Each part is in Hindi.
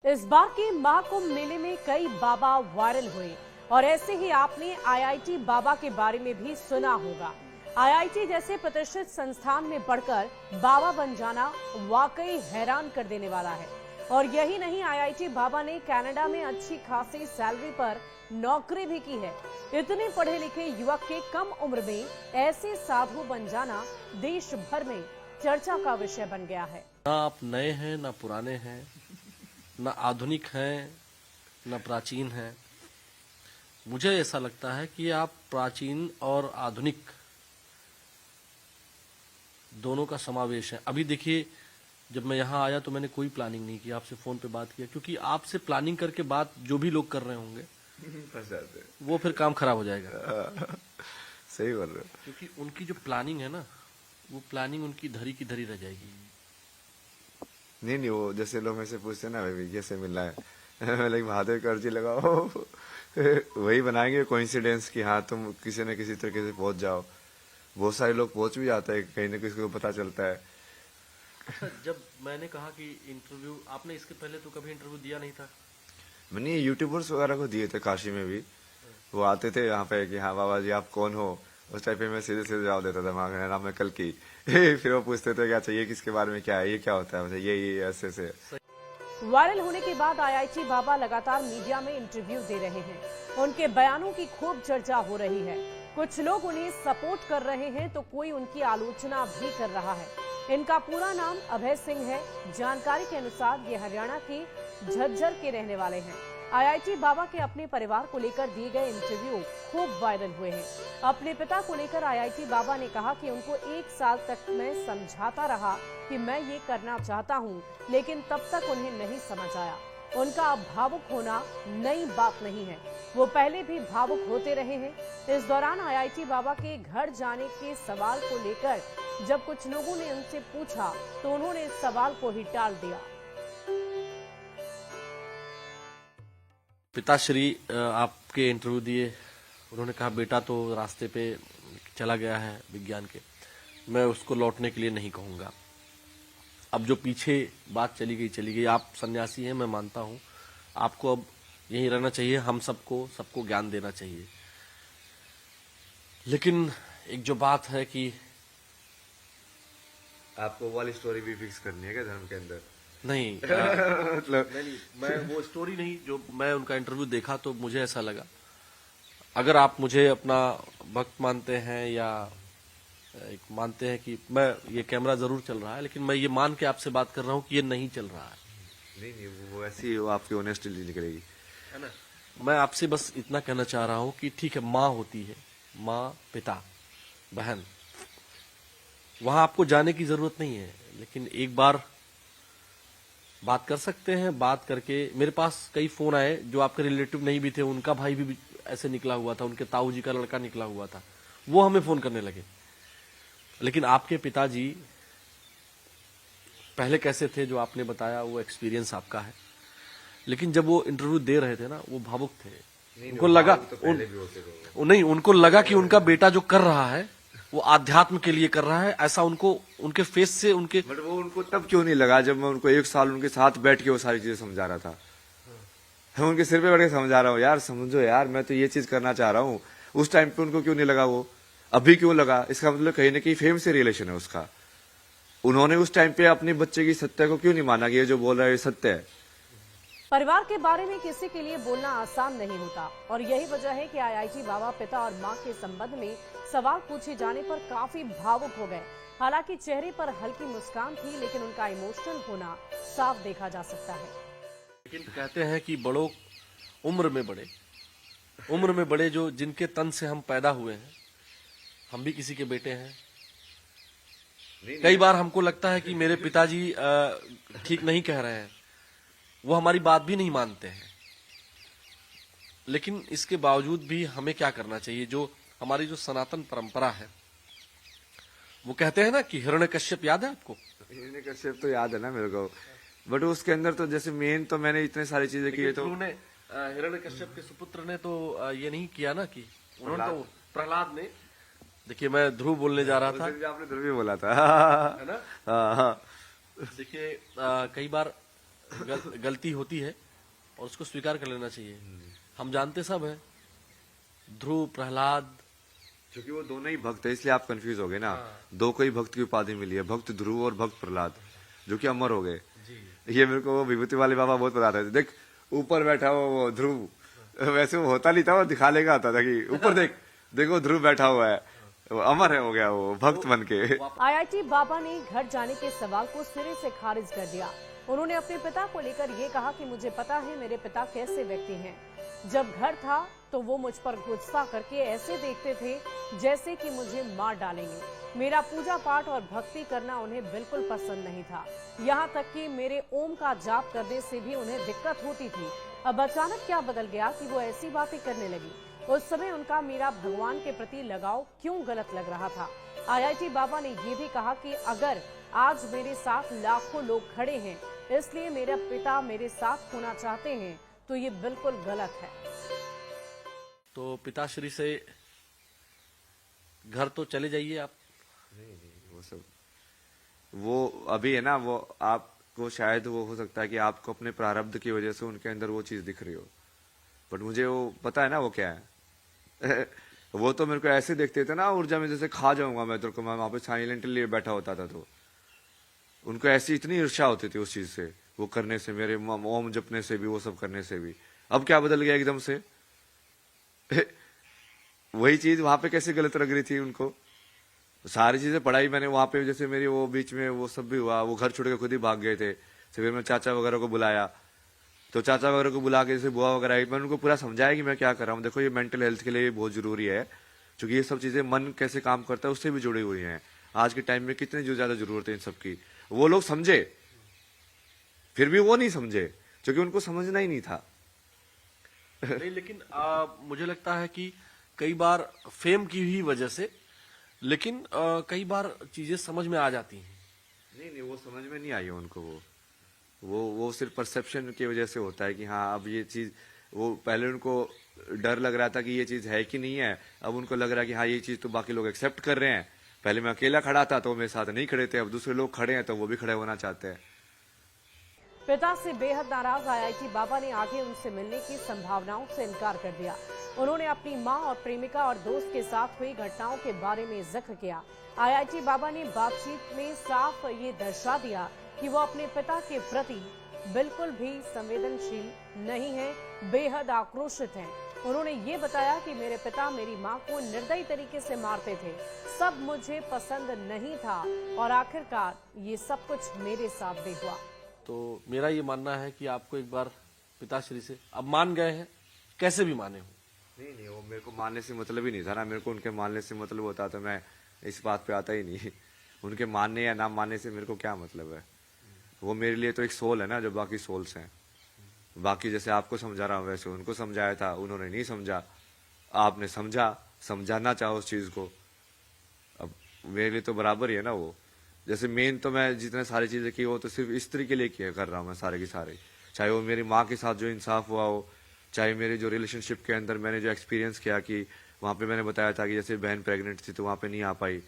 इस बार के महाकुंभ मेले में कई बाबा वायरल हुए और ऐसे ही आपने आईआईटी बाबा के बारे में भी सुना होगा। आईआईटी जैसे प्रतिष्ठित संस्थान में पढ़कर बाबा बन जाना वाकई हैरान कर देने वाला है। और यही नहीं, आईआईटी बाबा ने कनाडा में अच्छी खासी सैलरी पर नौकरी भी की है। इतने पढ़े लिखे युवक के कम उम्र में ऐसे साधु बन जाना देश भर में चर्चा का विषय बन गया है। ना आप नए हैं ना पुराने हैं, न आधुनिक हैं न प्राचीन हैं। मुझे ऐसा लगता है कि आप प्राचीन और आधुनिक दोनों का समावेश है। अभी देखिए, जब मैं यहाँ आया तो मैंने कोई प्लानिंग नहीं की, आपसे फोन पे बात किया, क्योंकि आपसे प्लानिंग करके बात जो भी लोग कर रहे होंगे वो फिर काम खराब हो जाएगा। सही बोल रहे हो। क्योंकि उनकी जो प्लानिंग है ना, वो प्लानिंग उनकी धरी की धरी रह जाएगी। नहीं, वो जैसे लोग मेरे से पूछते हैं ना, भाई कैसे मिलना है लाइक महादेव की अर्जी लगाओ वही बनाएंगे कोइंसिडेंस कि हाँ तुम किसी न किसी तरीके से पहुंच जाओ। बहुत सारे लोग पहुंच भी जाते हैं, कहीं ना किसी को पता चलता है। अच्छा, जब मैंने कहा कि इंटरव्यू, आपने इसके पहले तो कभी इंटरव्यू दिया नहीं था? मैंने यूट्यूबर्स वगैरह को दिए थे, काशी में भी वो आते थे यहाँ पे कि हाँ बाबा जी आप कौन हो। उस टाइप पे मैं सीधे सीधे जवाब देता था, मेरा नाम है कल्कि फिर वो पूछते थे क्या चाहिए, किसके बारे में क्या है, ये क्या होता है, ये ऐसे ऐसे। वायरल होने के बाद आईआईटी बाबा लगातार मीडिया में इंटरव्यू दे रहे हैं। उनके बयानों की खूब चर्चा हो रही है। कुछ लोग उन्हें सपोर्ट कर रहे हैं तो कोई उनकी आलोचना भी कर रहा है। इनका पूरा नाम अभय सिंह है। जानकारी के अनुसार ये हरियाणा के झज्जर के रहने वाले हैं। आईआईटी बाबा के अपने परिवार को लेकर दिए गए इंटरव्यू खूब वायरल हुए हैं। अपने पिता को लेकर आईआईटी बाबा ने कहा कि उनको 1 साल तक मैं समझाता रहा कि मैं ये करना चाहता हूँ, लेकिन तब तक उन्हें नहीं समझ आया। उनका भावुक होना नई बात नहीं है, वो पहले भी भावुक होते रहे हैं। इस दौरान आईआईटी बाबा के घर जाने के सवाल को लेकर जब कुछ लोगों ने उनसे पूछा तो उन्होंने इस सवाल को ही टाल दिया। पिताश्री आपके इंटरव्यू दिए, उन्होंने कहा बेटा तो रास्ते पे चला गया है विज्ञान के, मैं उसको लौटने के लिए नहीं कहूंगा। अब जो पीछे बात चली गई। आप सन्यासी हैं, मैं मानता हूं, आपको अब यहीं रहना चाहिए, हम सबको ज्ञान देना चाहिए। लेकिन एक जो बात है कि आपको वाली स्टोरी भी फिक्स करनी है क्या धर्म के अंदर? नहीं मतलब नहीं, मैं वो स्टोरी नहीं, जो मैं उनका इंटरव्यू देखा तो मुझे ऐसा लगा, अगर आप मुझे अपना भक्त मानते हैं या एक मानते हैं कि मैं, ये कैमरा जरूर चल रहा है, लेकिन मैं ये मान के आपसे बात कर रहा हूँ कि ये नहीं चल रहा है। नहीं, वो ऐसी वो आपकी ऑनेस्टी निकलेगी, है ना। मैं आपसे बस इतना कहना चाह रहा हूँ कि ठीक है, माँ होती है, माँ, पिता, बहन, वहां आपको जाने की जरूरत नहीं है, लेकिन एक बार बात कर सकते हैं। बात करके मेरे पास कई फोन आए जो आपके रिलेटिव नहीं भी थे, उनका भाई भी ऐसे निकला हुआ था, उनके ताऊ जी का लड़का निकला हुआ था, वो हमें फोन करने लगे। लेकिन आपके पिताजी पहले कैसे थे, जो आपने बताया, वो एक्सपीरियंस आपका है। लेकिन जब वो इंटरव्यू दे रहे थे ना, वो भावुक थे। उनको लगा नहीं, उनको लगा कि उनका बेटा जो कर रहा है वो आध्यात्म के लिए कर रहा है, ऐसा उनको उनके फेस से उनके। बट वो उनको तब क्यों नहीं लगा जब मैं उनको 1 साल उनके साथ बैठ के वो सारी चीजें समझा रहा था। मैं उनके सिर पे बैठ के समझा रहा हूँ, यार समझो यार, मैं तो ये चीज करना चाह रहा हूँ। उस टाइम पे उनको क्यों नहीं लगा, वो अभी क्यों लगा? इसका मतलब कहीं ना कहीं फेम से रिलेशन है उसका। उन्होंने उस टाइम पे अपने बच्चे की सत्य को क्यों नहीं माना कि ये जो बोल रहा है ये सत्य है। परिवार के बारे में किसी के लिए बोलना आसान नहीं होता और यही वजह है कि आईआईटी बाबा पिता और मां के संबंध में सवाल पूछे जाने पर काफी भावुक हो गए। हालांकि चेहरे पर हल्की मुस्कान थी, लेकिन उनका इमोशनल होना साफ देखा जा सकता है। लेकिन कहते हैं कि बड़ों उम्र में बड़े जो जिनके तन से हम पैदा हुए हैं, हम भी किसी के बेटे हैं। कई बार हमको लगता है कि मेरे पिताजी ठीक नहीं कह रहे हैं, वो हमारी बात भी नहीं मानते हैं, लेकिन इसके बावजूद भी हमें क्या करना चाहिए? जो हमारी जो सनातन परंपरा है, वो कहते हैं ना कि हिरण्यकश्यप, याद है आपको? हिरण्यकश्यप तो याद है ना मेरे को, बट उसके अंदर तो जैसे मेन तो मैंने इतने सारी चीजें की, तो हिरण्यकश्यप के सुपुत्र ने तो ये नहीं किया ना, कि उन्होंने तो, प्रहलाद ने, देखिए मैं ध्रुव बोलने जा रहा था, आपने ध्रुव भी बोला था है ना। हाँ। देखिए कई बार गलती होती है और उसको स्वीकार कर लेना चाहिए। हम जानते सब है, ध्रुव, प्रहलाद, क्योंकि वो दोनों ही भक्त है, इसलिए आप कंफ्यूज हो गए ना। दो को ही भक्त की उपाधि मिली है, भक्त ध्रुव और भक्त प्रहलाद, जो कि अमर हो गए। ये मेरे को वो विभूति वाले बाबा बहुत बताते थे। देख ऊपर बैठा हुआ वो ध्रुव, वैसे वो होता नहीं था, वो दिखाने का आता था कि ऊपर देख, देखो ध्रुव बैठा हुआ है, वो अमर है, हो गया वो भक्त बन के। आईआईटी बाबा ने घर जाने के सवाल को सिरे से खारिज कर दिया। उन्होंने अपने पिता को लेकर ये कहा कि मुझे पता है मेरे पिता कैसे व्यक्ति हैं। जब घर था तो वो मुझ पर गुस्सा करके ऐसे देखते थे जैसे कि मुझे मार डालेंगे। मेरा पूजा पाठ और भक्ति करना उन्हें बिल्कुल पसंद नहीं था। यहाँ तक कि मेरे ओम का जाप करने से भी उन्हें दिक्कत होती थी। अब अचानक क्या बदल गया कि वो ऐसी बातें करने लगी। उस समय उनका मेरा भगवान के प्रति लगाव क्यों गलत लग रहा था। आईआईटी बाबा ने ये भी कहा कि अगर आज मेरे साथ लाखों लोग खड़े हैं इसलिए मेरा पिता मेरे साथ होना चाहते हैं तो ये बिल्कुल गलत है। तो पिताश्री से घर तो चले जाइए आप। नहीं, वो सब वो अभी है ना, वो आपको शायद वो हो सकता है कि आपको अपने प्रारब्ध की वजह से उनके अंदर वो चीज दिख रही हो, बट मुझे वो पता है ना वो क्या है। वो तो मेरे को ऐसे देखते थे ना, ऊर्जा में जैसे खा जाऊंगा मैं तेरे को, मैं वहां पे साइलेंटली बैठा होता था, तो उनको ऐसी इतनी ईर्ष्या होती थी उस चीज से, वो करने से, मेरे ओम जपने से भी, वो सब करने से भी। अब क्या बदल गया एकदम से। वही चीज वहां पे कैसे गलत लग रही थी उनको। सारी चीजें पढ़ाई मैंने वहां पे, जैसे मेरी वो बीच में वो सब भी हुआ, वो घर छोड़ के खुद ही भाग गए थे। फिर मैं चाचा वगैरह को बुलाया, तो चाचा वगैरह को बुला के जैसे बुआ वगैरह आई, मैंने उनको पूरा समझाया कि मैं क्या कर रहा हूँ। देखो ये मेंटल हेल्थ के लिए बहुत जरूरी है, क्योंकि ये सब चीजें मन कैसे काम करता है उससे भी जुड़ी हुई हैं। आज के टाइम में कितनी जो ज्यादा जरूरत है इन सब की, वो लोग समझे, फिर भी वो नहीं समझे क्योंकि उनको समझना ही नहीं था। नहीं, लेकिन मुझे लगता है कि कई बार फेम की ही वजह से, लेकिन कई बार चीजें समझ में आ जाती हैं। नहीं, वो समझ में नहीं आई है उनको। वो सिर्फ परसेप्शन की वजह से होता है कि हाँ अब ये चीज, वो पहले उनको डर लग रहा था कि ये चीज है कि नहीं है, अब उनको लग रहा है कि हाँ ये चीज तो बाकी लोग एक्सेप्ट कर रहे हैं। पहले मैं अकेला खड़ा था तो वो मेरे साथ नहीं खड़े थे, अब दूसरे लोग खड़े हैं तो वो भी खड़े होना चाहते हैं। पिता से बेहद नाराज आईआईटी बाबा ने आगे उनसे मिलने की संभावनाओं से इनकार कर दिया। उन्होंने अपनी मां और प्रेमिका और दोस्त के साथ हुई घटनाओं के बारे में जिक्र किया। आईआईटी बाबा ने बातचीत में साफ ये दर्शा दिया कि वो अपने पिता के प्रति बिल्कुल भी संवेदनशील नहीं है, बेहद आक्रोशित हैं। उन्होंने ये बताया कि मेरे पिता मेरी मां को निर्दयी तरीके से मारते थे, सब मुझे पसंद नहीं था और आखिरकार ये सब कुछ मेरे साथ भी हुआ। तो मेरा ये मानना है कि आपको एक बार पिताश्री से अब मान गए हैं, कैसे भी माने हो। नहीं, वो मेरे को मानने से मतलब ही नहीं था ना। मेरे को उनके मानने से मतलब होता तो मैं इस बात पे आता ही नहीं। उनके मानने या ना मानने से मेरे को क्या मतलब है। वो मेरे लिए तो एक सोल है ना, जो बाकी सोल्स हैं। बाकी जैसे आपको समझा रहा हूँ वैसे उनको समझाया था, उन्होंने नहीं समझा, आपने समझा, समझाना चाहो उस चीज को, अब मेरे लिए तो बराबर ही है ना। वो जैसे मेन तो मैं जितने सारी चीजें की वो तो सिर्फ स्त्री के लिए किया कर रहा हूँ मैं सारे की सारे, चाहे वो मेरी माँ के साथ जो इंसाफ हुआ हो, चाहे मेरे जो रिलेशनशिप के अंदर मैंने जो एक्सपीरियंस किया कि वहाँ पे मैंने बताया था कि जैसे बहन प्रेग्नेंट थी तो वहाँ पे नहीं आ पाई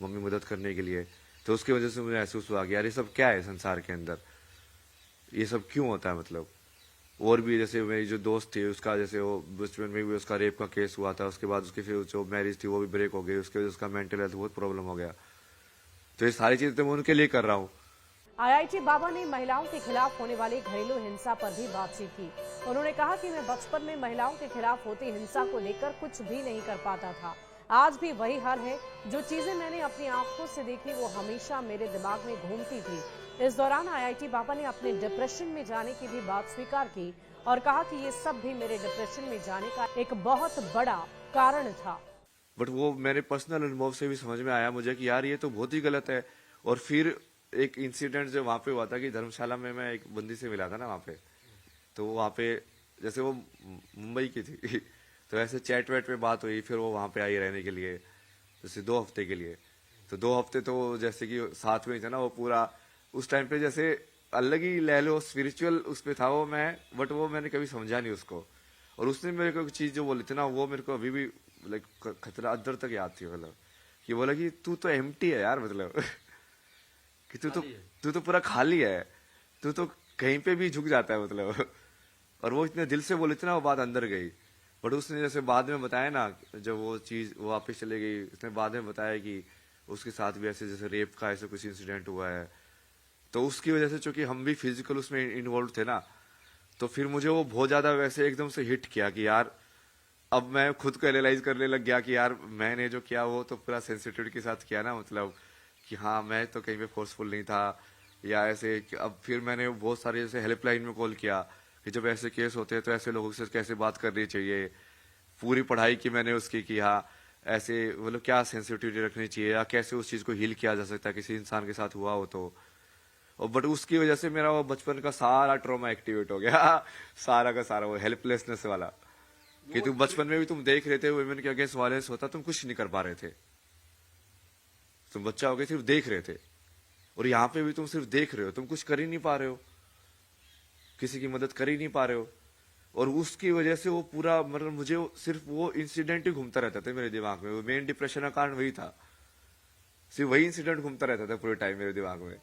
मम्मी मदद करने के लिए, तो उसकी वजह से मुझे महसूस हुआ कि यार ये सब क्या है संसार के अंदर, ये सब क्यों होता है। मतलब और भी जैसे मेरी जो दोस्त थी उसका जैसे वो बचपन में भी उसका रेप का केस हुआ था, उसके बाद उसकी फिर जो मैरिज थी वो भी ब्रेक हो गई, उसके वजह से उसका मेंटल हेल्थ बहुत प्रॉब्लम हो गया। तो ये सारी चीजें तो मैं उनके लिए कर रहा हूँ। आईआईटी बाबा ने महिलाओं के खिलाफ होने वाली घरेलू हिंसा पर भी बातचीत की। उन्होंने कहा कि मैं बचपन में महिलाओं के खिलाफ होती हिंसा को लेकर कुछ भी नहीं कर पाता था, आज भी वही हाल है। जो चीजें मैंने अपनी आंखों से देखी वो हमेशा मेरे दिमाग में घूमती थी। इस दौरान आईआईटी बाबा ने अपने डिप्रेशन में जाने की भी बात स्वीकार की और कहा कि ये सब भी मेरे डिप्रेशन में जाने का एक बहुत बड़ा कारण था। बट वो मेरे पर्सनल अनुभव से भी समझ में आया मुझे कि यार ये तो बहुत ही गलत है। और फिर एक इंसिडेंट जो वहां पे हुआ था कि धर्मशाला में मैं एक बंदी से मिला था ना वहां पे, तो वहां पे जैसे वो मुंबई की थी तो ऐसे चैट वैट पे बात हुई, फिर वो वहां पे आई रहने के लिए जैसे 2 हफ्ते के लिए। तो 2 हफ्ते तो जैसे कि साथ में ही था ना, वो पूरा उस टाइम पे जैसे अलग ही ले लो स्पिरिचुअल उस पे था वो मैं, बट वो मैंने कभी समझा नहीं उसको। और उसने मेरे को एक चीज जो बोली थी ना वो मेरे को अभी भी लाइक खतरा अंदर तक याद थी। मतलब कि बोला कि तू तो एम्प्टी है यार, मतलब कि तू तो पूरा खाली है, तू तो कहीं पे भी झुक जाता है मतलब। और वो इतने दिल से बोले थे ना, वो बात अंदर गई। बट उसने जैसे बाद में बताया ना, जब वो चीज वापस चले गई, उसने बाद में बताया कि उसके साथ भी ऐसे जैसे रेप का ऐसे कुछ इंसिडेंट हुआ है। तो उसकी वजह से चूंकि हम भी फिजिकल उसमें इन्वॉल्व थे ना, तो फिर मुझे वो बहुत ज्यादा वैसे एकदम से हिट किया कि यार अब मैं खुद को एनालाइज करने लग गया कि यार मैंने जो किया वो तो पूरा सेंसिटिविटी के साथ किया ना, मतलब कि हाँ मैं तो कहीं पे फोर्सफुल नहीं था या ऐसे। अब फिर मैंने बहुत सारे जैसे हेल्पलाइन में कॉल किया कि जब ऐसे केस होते हैं तो ऐसे लोगों से कैसे बात करनी चाहिए। पूरी पढ़ाई की मैंने उसकी कि हाँ ऐसे मतलब क्या सेंसिटिविटी रखनी चाहिए या कैसे उस चीज को हील किया जा सकता है किसी इंसान के साथ हुआ हो तो। और बट उसकी वजह से मेरा वो बचपन का सारा ट्रॉमा एक्टिवेट हो गया सारा का सारा वो हेल्पलेसनेस वाला, कि तुम बचपन में भी तुम देख रहे थे वुमेन के अगेंस्ट वायलेंस होता, तुम कुछ नहीं कर पा रहे थे। तुम बच्चा हो गए सिर्फ देख रहे थे, और यहाँ पे भी तुम सिर्फ देख रहे हो, तुम कुछ कर ही नहीं पा रहे हो, किसी की मदद कर ही नहीं पा रहे हो। और उसकी वजह से वो पूरा मतलब मुझे सिर्फ वो इंसिडेंट ही घूमता रहता था मेरे दिमाग में। वो मेन डिप्रेशन का कारण वही था, सिर्फ वही इंसिडेंट घूमता रहता था पूरे टाइम मेरे दिमाग में।